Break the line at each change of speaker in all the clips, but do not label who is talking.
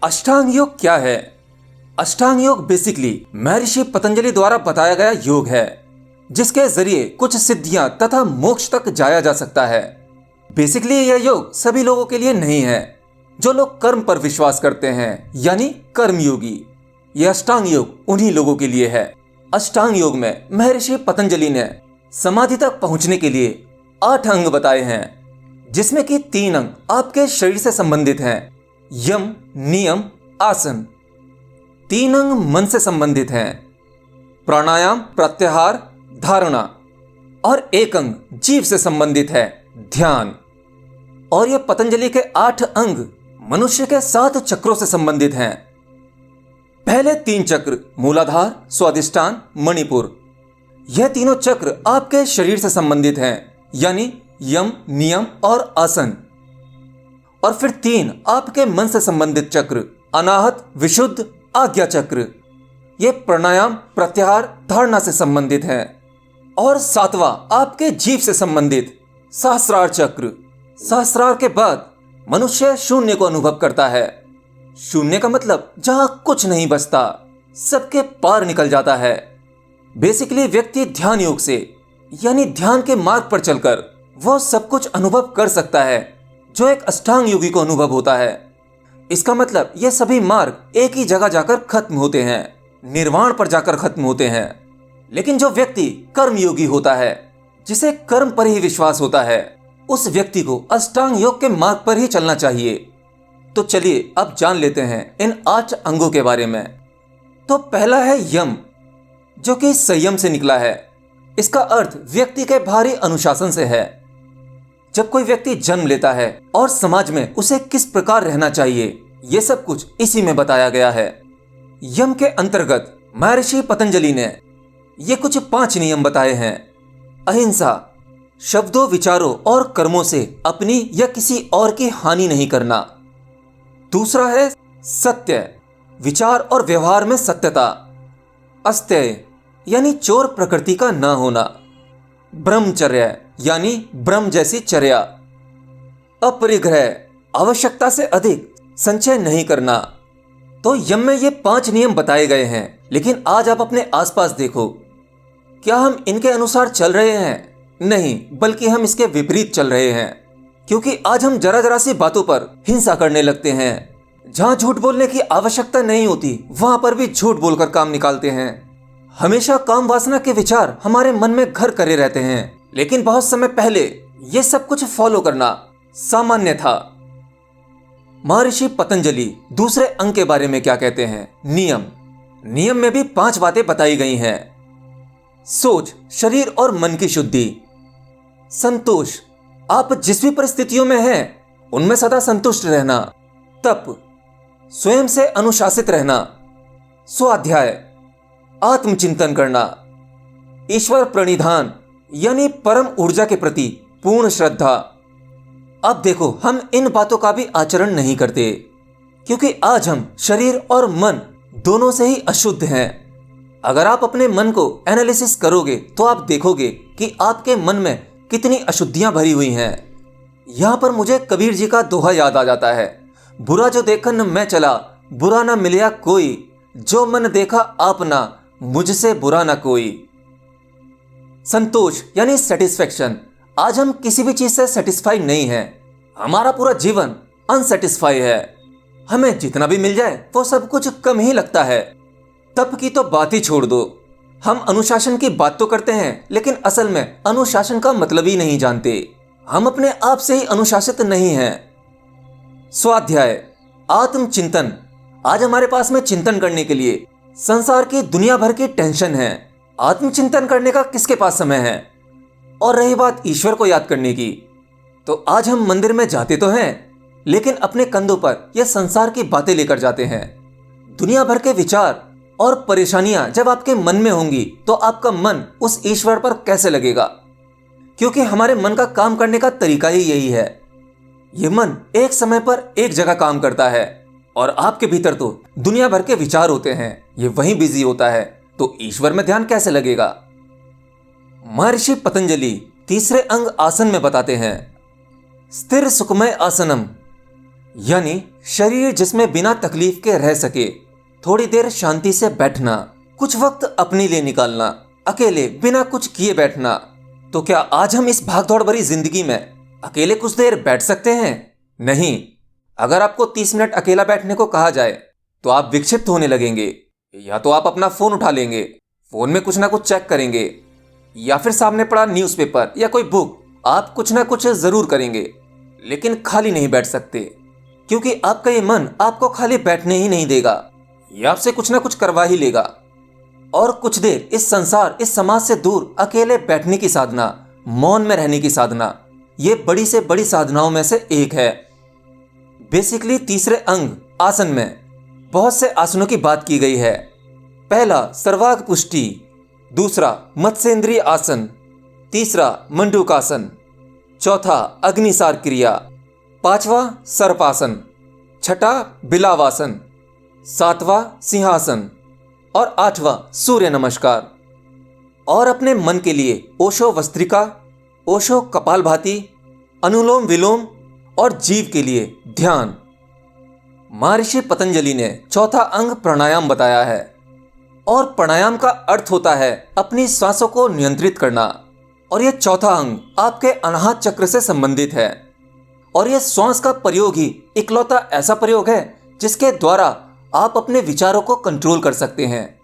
अष्टांग योग क्या है? अष्टांग योग बेसिकली महर्षि पतंजलि द्वारा बताया गया योग है जिसके जरिए कुछ सिद्धियां तथा मोक्ष तक जाया जा सकता है। बेसिकली यह योग सभी लोगों के लिए नहीं है। जो लोग कर्म पर विश्वास करते हैं यानी कर्मयोगी, यह अष्टांग योग उन्हीं लोगों के लिए है। अष्टांग योग में महर्षि पतंजलि ने समाधि तक पहुंचने के लिए 8 अंग बताए हैं, जिसमें कि 3 अंग आपके शरीर से संबंधित हैं, यम, नियम, आसन। 3 अंग मन से संबंधित हैं, प्राणायाम, प्रत्याहार, धारणा। और 1 अंग जीव से संबंधित है, ध्यान। और यह पतंजलि के 8 अंग मनुष्य के 7 चक्रों से संबंधित हैं। पहले 3 चक्र मूलाधार, स्वादिष्टान, मणिपुर। यह तीनों चक्र आपके शरीर से संबंधित हैं, यानी यम, नियम और आसन। और फिर 3 आपके मन से संबंधित चक्र अनाहत, विशुद्ध, आज्ञा चक्र। ये प्राणायाम, प्रत्याहार, धारणा से संबंधित हैं। और 7वां आपके जीव से संबंधित सहस्रार चक्र। सहस्रार के बाद मनुष्य शून्य को अनुभव करता है। शून्य का मतलब जहां कुछ नहीं बचता, सबके पार निकल जाता है। बेसिकली व्यक्ति ध्यान योग से यानी ध्यान के मार्ग पर चलकर वह सब कुछ अनुभव कर सकता है जो एक अष्टांग योगी को अनुभव होता है। इसका मतलब ये सभी मार्ग एक ही जगह जाकर खत्म होते हैं, निर्वाण पर जाकर खत्म होते हैं। लेकिन जो व्यक्ति कर्म योगी होता है, जिसे कर्म पर ही विश्वास होता है, उस व्यक्ति को अष्टांग योग के मार्ग पर ही चलना चाहिए। तो चलिए अब जान लेते हैं इन 8 अंगों के बारे में। तो पहला है यम, जो कि संयम से निकला है। इसका अर्थ व्यक्ति के भारी अनुशासन से है। जब कोई व्यक्ति जन्म लेता है और समाज में उसे किस प्रकार रहना चाहिए, ये सब कुछ इसी में बताया गया है। यम के अंतर्गत महर्षि पतंजलि ने ये कुछ 5 नियम बताए हैं। अहिंसा, शब्दों, विचारों और कर्मों से अपनी या किसी और की हानि नहीं करना। दूसरा है सत्य, विचार और व्यवहार में सत्यता। अस्तेय यानी चोर प्रकृति का ना होना। ब्रह्मचर्य यानी ब्रह्म जैसी चर्या। अपरिग्रह, आवश्यकता से अधिक संचय नहीं करना। तो यम में ये 5 नियम बताए गए हैं, लेकिन आज आप अपने आसपास देखो, क्या हम इनके अनुसार चल रहे हैं? नहीं, बल्कि हम इसके विपरीत चल रहे हैं। क्योंकि आज हम जरा जरा सी बातों पर हिंसा करने लगते हैं। जहां झूठ बोलने की आवश्यकता नहीं होती, वहां पर भी झूठ बोलकर काम निकालते हैं। हमेशा काम वासना के विचार हमारे मन में घर करे रहते हैं, लेकिन बहुत समय पहले ये सब कुछ फॉलो करना सामान्य था। महर्षि पतंजलि दूसरे अंग के बारे में क्या कहते हैं? नियम। नियम में भी 5 बातें बताई गई हैं। सोच, शरीर और मन की शुद्धि। संतोष, आप जिस भी परिस्थितियों में हैं उनमें सदा संतुष्ट रहना। तप, स्वयं से अनुशासित रहना। स्वाध्याय, आत्मचिंतन करना। ईश्वर प्रणिधान यानी परम ऊर्जा के प्रति पूर्ण श्रद्धा। अब देखो, हम इन बातों का भी आचरण नहीं करते, क्योंकि आज हम शरीर और मन दोनों से ही अशुद्ध हैं। अगर आप अपने मन को एनालिसिस करोगे तो आप देखोगे कि आपके मन में कितनी अशुद्धियां भरी हुई हैं। यहां पर मुझे कबीर जी का दोहा याद आ जाता है, बुरा जो देखन मैं चला, बुरा ना मिलया कोई, जो मन देखा आपना, मुझसे बुरा ना कोई। संतोष यानी सेटिस्फेक्शन। आज हम किसी भी चीज से सेटिस्फाई नहीं है। हमारा पूरा जीवन अनसेटिस्फाई है। हमें जितना भी मिल जाए वो सब कुछ कम ही लगता है। तप की तो बात ही छोड़ दो। हम अनुशासन की बात तो करते हैं, लेकिन असल में अनुशासन का मतलब ही नहीं जानते। हम अपने आप से ही अनुशासित नहीं हैं। स्वाध्याय, आत्मचिंतन। आज हमारे पास में चिंतन करने के लिए संसार की दुनिया भर की टेंशन है। आत्मचिंतन करने का किसके पास समय है? और रही बात ईश्वर को याद करने की, तो आज हम मंदिर में जाते तो हैं, लेकिन अपने कंधों पर यह संसार की बातें लेकर जाते हैं। दुनिया भर के विचार और परेशानियां जब आपके मन में होंगी तो आपका मन उस ईश्वर पर कैसे लगेगा? क्योंकि हमारे मन का काम करने का तरीका ही यही है। ये मन एक समय पर एक जगह काम करता है, और आपके भीतर तो दुनिया भर के विचार होते हैं, ये वहीं बिजी होता है, तो ईश्वर में ध्यान कैसे लगेगा? महर्षि पतंजलि तीसरे अंग आसन में बताते हैं, स्थिर सुखमय आसनम, यानी शरीर जिसमें बिना तकलीफ के रह सके, थोड़ी देर शांति से बैठना, कुछ वक्त अपने लिए निकालना, अकेले बिना कुछ किए बैठना। तो क्या आज हम इस भागदौड़ भरी जिंदगी में अकेले कुछ देर बैठ सकते हैं? नहीं। अगर आपको 30 मिनट अकेला बैठने को कहा जाए तो आप विक्षिप्त होने लगेंगे, या तो आप अपना फोन उठा लेंगे, फोन में कुछ ना कुछ चेक करेंगे, या फिर सामने पड़ा न्यूज़पेपर या कोई बुक, आप कुछ ना कुछ जरूर करेंगे, लेकिन खाली नहीं बैठ सकते, क्योंकि आपका ये मन आपको खाली बैठने ही नहीं देगा, ये आपसे कुछ ना कुछ करवा ही लेगा। और कुछ देर इस संसार, इस समाज से दूर अकेले बैठने की साधना, मौन में रहने की साधना, ये बड़ी से बड़ी साधनाओं में से एक है। बेसिकली तीसरे अंग आसन में बहुत से आसनों की बात की गई है। पहला सर्वांग पुष्टि, दूसरा मत्स्येंद्रीय आसन, तीसरा मंडूकासन, चौथा अग्निसार क्रिया, पांचवा सर्पासन, छठा बिलावासन, सातवां सिंहासन और आठवां सूर्य नमस्कार। और अपने मन के लिए ओशो वस्त्रिका, ओशो कपालभाति, अनुलोम विलोम और जीव के लिए ध्यान। महर्षि पतंजलि ने चौथा अंग प्राणायाम बताया है, और प्राणायाम का अर्थ होता है अपनी सांसों को नियंत्रित करना। और यह चौथा अंग आपके अनाहत चक्र से संबंधित है, और यह श्वास का प्रयोग ही इकलौता ऐसा प्रयोग है जिसके द्वारा आप अपने विचारों को कंट्रोल कर सकते हैं।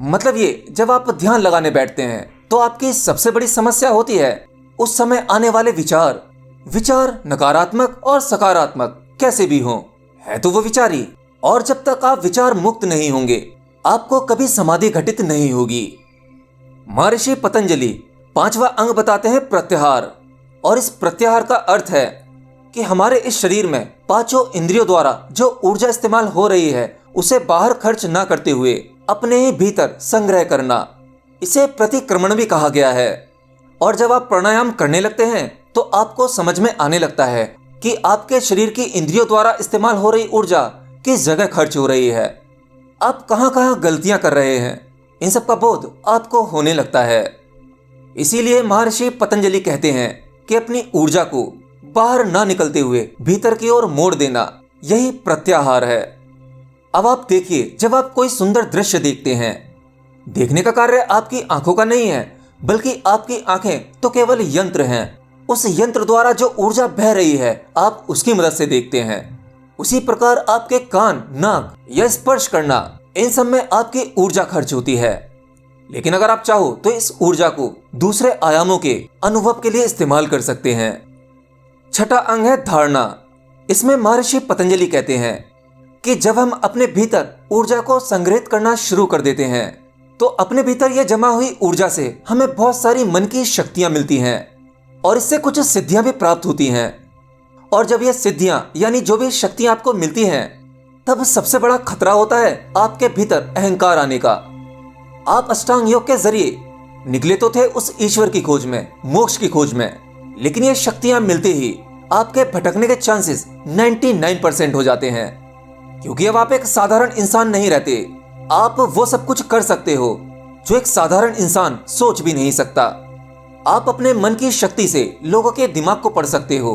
मतलब ये, जब आप ध्यान लगाने बैठते हैं तो आपकी सबसे बड़ी समस्या होती है उस समय आने वाले विचार नकारात्मक और सकारात्मक कैसे भी हों, है तो वो विचार ही। और जब तक आप विचार मुक्त नहीं होंगे, आपको कभी समाधि घटित नहीं होगी। महर्षि पतंजलि पांचवा अंग बताते हैं प्रत्याहार, और इस प्रत्याहार का अर्थ है कि हमारे इस शरीर में पांचों इंद्रियों द्वारा जो ऊर्जा इस्तेमाल हो रही है उसे बाहर खर्च ना करते हुए अपने ही भीतर संग्रह करना। इसे प्रतिक्रमण भी कहा गया है। और जब आप प्राणायाम करने लगते हैं तो आपको समझ में आने लगता है कि आपके शरीर की इंद्रियों द्वारा इस्तेमाल हो रही ऊर्जा किस जगह खर्च हो रही है, आप कहां कहां गलतियां कर रहे हैं, इन सब का बोध आपको होने लगता है। इसीलिए महर्षि पतंजलि कहते हैं कि अपनी ऊर्जा को बाहर ना निकलते हुए भीतर की ओर मोड़ देना, यही प्रत्याहार है। अब आप देखिए, जब आप कोई सुंदर दृश्य देखते हैं, देखने का कार्य आपकी आंखों का नहीं है, बल्कि आपकी आंखें तो केवल यंत्र हैं। उस यंत्र द्वारा जो ऊर्जा बह रही है आप उसकी मदद से देखते हैं। उसी प्रकार आपके कान, नाक या स्पर्श करना, इन सब में आपकी ऊर्जा खर्च होती है। लेकिन अगर आप चाहो तो इस ऊर्जा को दूसरे आयामों के अनुभव के लिए इस्तेमाल कर सकते हैं। छठा अंग है धारणा। इसमें महर्षि पतंजलि कहते हैं कि जब हम अपने भीतर ऊर्जा को संग्रहित करना शुरू कर देते हैं तो अपने भीतर यह जमा हुई ऊर्जा से हमें बहुत सारी मन की शक्तियां मिलती हैं, और इससे कुछ सिद्धियां भी प्राप्त होती हैं। और जब ये सिद्धियां यानी जो भी शक्तियां आपको मिलती हैं, तब सबसे बड़ा खतरा होता है आपके भीतर अहंकार आने का। आप अष्टांग योग के जरिए निकले तो थे उस ईश्वर की खोज में, मोक्ष की खोज में, लेकिन ये शक्तियां मिलते ही आपके भटकने के चांसेस 99% हो जाते हैं, क्योंकि अब आप एक साधारण इंसान नहीं रहते। आप वो सब कुछ कर सकते हो जो एक साधारण इंसान सोच भी नहीं सकता। आप अपने मन की शक्ति से लोगों के दिमाग को पढ़ सकते हो।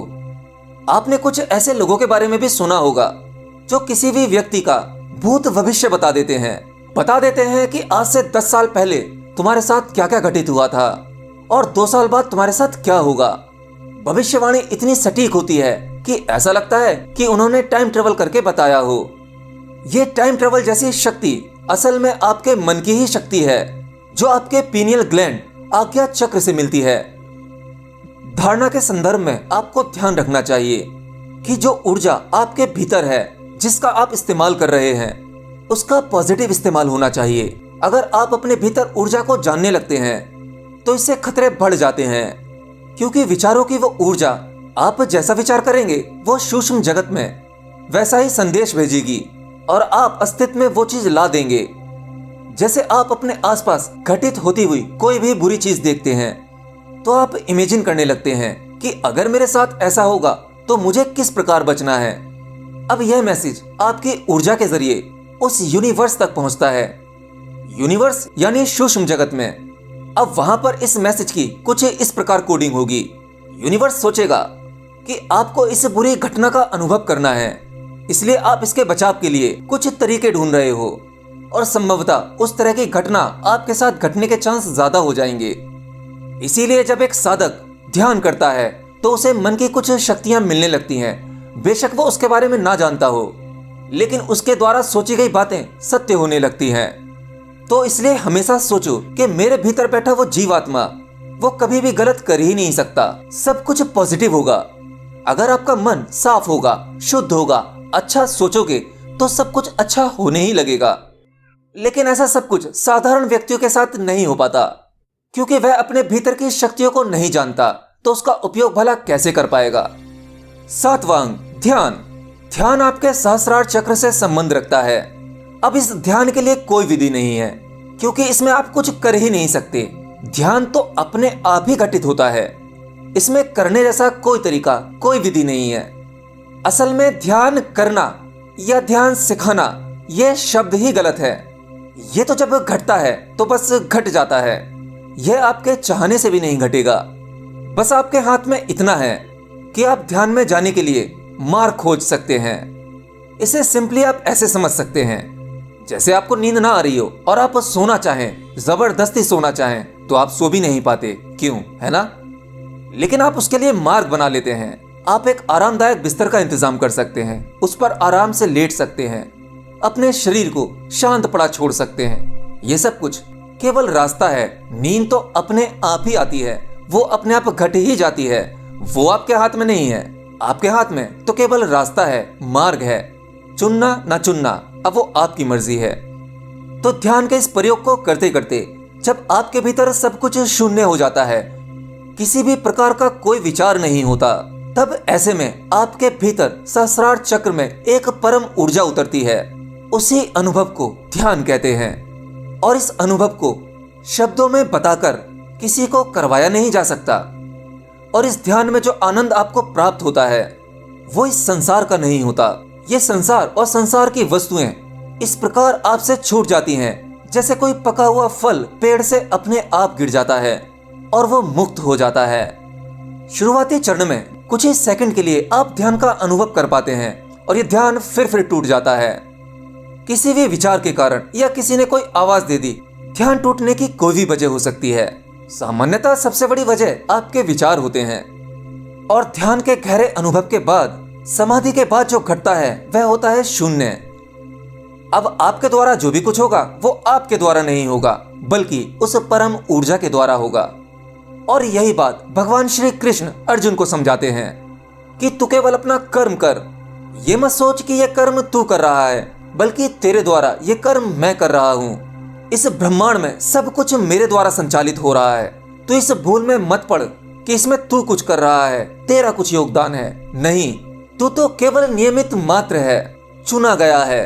आपने कुछ ऐसे लोगों के बारे में भी सुना होगा जो किसी भी व्यक्ति का भूत भविष्य बता देते हैं कि आज से 10 साल पहले तुम्हारे साथ क्या क्या घटित हुआ था और 2 साल बाद तुम्हारे साथ क्या होगा। भविष्यवाणी इतनी सटीक होती है कि ऐसा लगता है कि उन्होंने टाइम ट्रेवल करके बताया हो। ये टाइम ट्रेवल जैसी शक्ति असल में आपके मन की ही शक्ति है, जो आपके पीनियल ग्लैंड आज्ञा चक्र से मिलती है। धारणा के संदर्भ में आपको ध्यान रखना चाहिए कि जो ऊर्जा आपके भीतर है, जिसका आप इस्तेमाल कर रहे हैं, उसका पॉजिटिव इस्तेमाल होना चाहिए। अगर आप अपने भीतर ऊर्जा को जानने लगते हैं तो इससे खतरे बढ़ जाते हैं, क्योंकि विचारों की वो ऊर्जा आप जैसा विचार करेंगे वो सूक्ष्म जगत में वैसा ही संदेश भेजेगी और आप अस्तित्व में वो चीज ला देंगे। जैसे आप अपने आसपास घटित होती हुई कोई भी बुरी चीज देखते हैं तो आप इमेजिन करने लगते हैं कि अगर मेरे साथ ऐसा होगा तो मुझे किस प्रकार बचना है। अब यह मैसेज आपकी ऊर्जा के जरिए उस यूनिवर्स तक पहुंचता है। यूनिवर्स यानी सूक्ष्म जगत में। अब वहां पर इस मैसेज की कुछ इस प्रकार कोडिंग होगी। यूनिवर्स सोचेगा कि आपको इस बुरी घटना का अनुभव करना है, इसलिए आप इसके बचाव के लिए कुछ तरीके ढूंढ रहे हो और संभवतः उस तरह की घटना आपके साथ घटने के चांस ज्यादा हो जाएंगे। इसीलिए जब एक साधक ध्यान करता है तो उसे मन की कुछ शक्तियां मिलने लगती हैं। बेशक वो उसके बारे में ना जानता हो, लेकिन उसके द्वारा सोची गई बातें सत्य होने लगती हैं। तो इसलिए हमेशा सोचो कि मेरे भीतर बैठा वो जीवात्मा, वो कभी भी गलत कर ही नहीं सकता। सब कुछ पॉजिटिव होगा। अगर आपका मन साफ होगा, शुद्ध होगा, अच्छा सोचोगे तो सब कुछ अच्छा होने ही लगेगा। लेकिन ऐसा सब कुछ साधारण व्यक्तियों के साथ नहीं हो पाता, क्योंकि वह अपने भीतर की शक्तियों को नहीं जानता, तो उसका उपयोग भला कैसे कर पाएगा। 7वां अंग, ध्यान। ध्यान आपके सहस्रार चक्र से संबंध रखता है। अब इस ध्यान के लिए कोई विधि नहीं है, क्योंकि इसमें आप कुछ कर ही नहीं सकते। ध्यान तो अपने आप ही घटित होता है। इसमें करने जैसा कोई तरीका, कोई विधि नहीं है। असल में ध्यान करना या ध्यान सिखाना, यह शब्द ही गलत है। ये तो जब घटता है तो बस घट जाता है। यह आपके चाहने से भी नहीं घटेगा। बस आपके हाथ में इतना है कि आप ध्यान में जाने के लिए मार्ग खोज सकते हैं। इसे सिंपली आप ऐसे समझ सकते हैं, जैसे आपको नींद ना आ रही हो और आप सोना चाहें, जबरदस्ती सोना चाहें, तो आप सो भी नहीं पाते, क्यों, है ना? लेकिन आप उसके लिए मार्ग बना लेते हैं। आप एक आरामदायक बिस्तर का इंतजाम कर सकते हैं, उस पर आराम से लेट सकते हैं, अपने शरीर को शांत पड़ा छोड़ सकते हैं। ये सब कुछ केवल रास्ता है। नींद तो अपने आप ही आती है, वो अपने आप घट ही जाती है। वो आपके हाथ में नहीं है। आपके हाथ में तो केवल रास्ता है, मार्ग है। चुनना ना चुनना अब वो आपकी मर्जी है। तो ध्यान के इस प्रयोग को करते करते जब आपके भीतर सब कुछ शून्य हो जाता है, किसी भी प्रकार का कोई विचार नहीं होता, तब ऐसे में आपके भीतर सहस्रार चक्र में एक परम ऊर्जा उतरती है। उसी अनुभव को ध्यान कहते हैं। और इस अनुभव को शब्दों में बताकर किसी को करवाया नहीं जा सकता। और इस ध्यान में जो आनंद आपको प्राप्त होता है, वो इस संसार का नहीं होता। ये संसार और संसार की वस्तुएं इस प्रकार आपसे छूट जाती हैं, जैसे कोई पका हुआ फल पेड़ से अपने आप गिर जाता है और वो मुक्त हो जाता है। शुरुआती चरण में कुछ ही सेकंड के लिए आप ध्यान का अनुभव कर पाते हैं और ये ध्यान फिर टूट जाता है। किसी भी विचार के कारण या किसी ने कोई आवाज दे दी, ध्यान टूटने की कोई भी वजह हो सकती है। सामान्यतः सबसे बड़ी वजह आपके विचार होते हैं। और ध्यान के गहरे अनुभव के बाद, समाधि के बाद जो घटता है वह होता है शून्य। अब आपके द्वारा जो भी कुछ होगा वो आपके द्वारा नहीं होगा, बल्कि उस परम ऊर्जा के द्वारा होगा। और यही बात भगवान श्री कृष्ण अर्जुन को समझाते हैं कि तू केवल अपना कर्म कर। ये मत सोच कि यह कर्म तू कर रहा है, बल्कि तेरे द्वारा ये कर्म मैं कर रहा हूँ। इस ब्रह्मांड में सब कुछ मेरे द्वारा संचालित हो रहा है। तो इस भूल में मत पड़ कि इसमें तू कुछ कर रहा है, तेरा कुछ योगदान है। नहीं, तू तो केवल नियमित मात्र है, चुना गया है।